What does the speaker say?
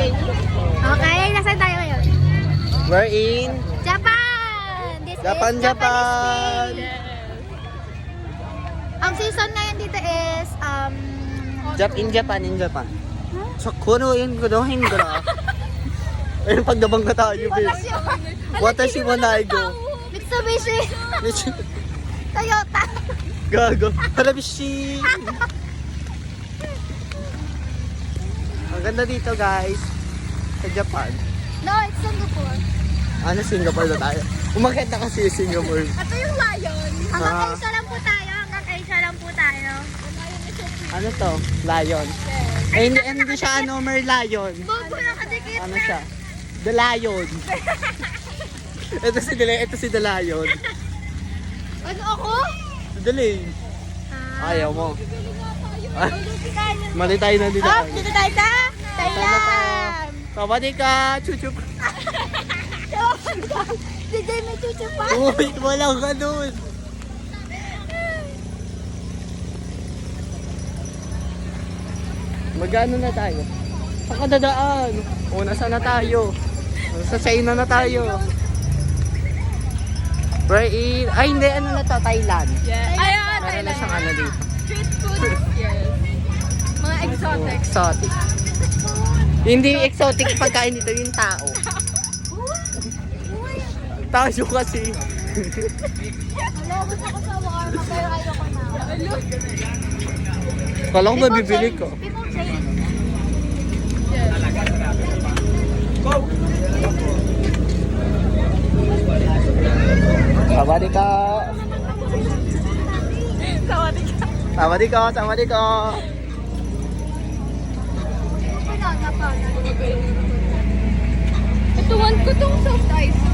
Okay, nasaan tayo ngayon? We're in Japan! This Japan, is Japan! Japanese Spring. Ang season ngayon dito is, in Japan. So, kuno yun, kunohin ko na. Ayun, pagdabang ka tayo, bis. Watashi mo na igo. Mitsubishi, Toyota. Gago. Harabishi! Ang ganda dito, guys. Sa Japan. No, it's Singapore. Ano, Singapore na tayo? Umakit na kasi yung Singapore. Ito yung lion. Hanggang Ah. Asia lang po tayo. Hanggang Asia lang po tayo. Ano to? Lion. Eh, hindi siya ano, Merlion. Bobo na kadikit Ano na. siya? The Lion. ito si The Lion. Ano ako? Dali. Ayaw mo. Mali tayo na dito. Oh, dito tayo sa Thailand. Kabadi ka, chuchup. DJ may chuchu pa. Uy, walang ganun. Magano na tayo? Saan ka dadaan? O, nasa na tayo? Sa China na tayo. We're in... Ay, hindi. Ano na to? Thailand. Ayun, Meron na siyang ano dito. Street food. Yes. Mga exotic. Exotic. Hindi exotic pagkain dito yung tao. Tayo kasi. Alam, gusto ko sa warma pero ayoko na. Kala ko mabibili ko. People say. Sabadi ka. Sawadi ka. Sabadi ka. Sabadi ka. Ito, want ko tong soft ice.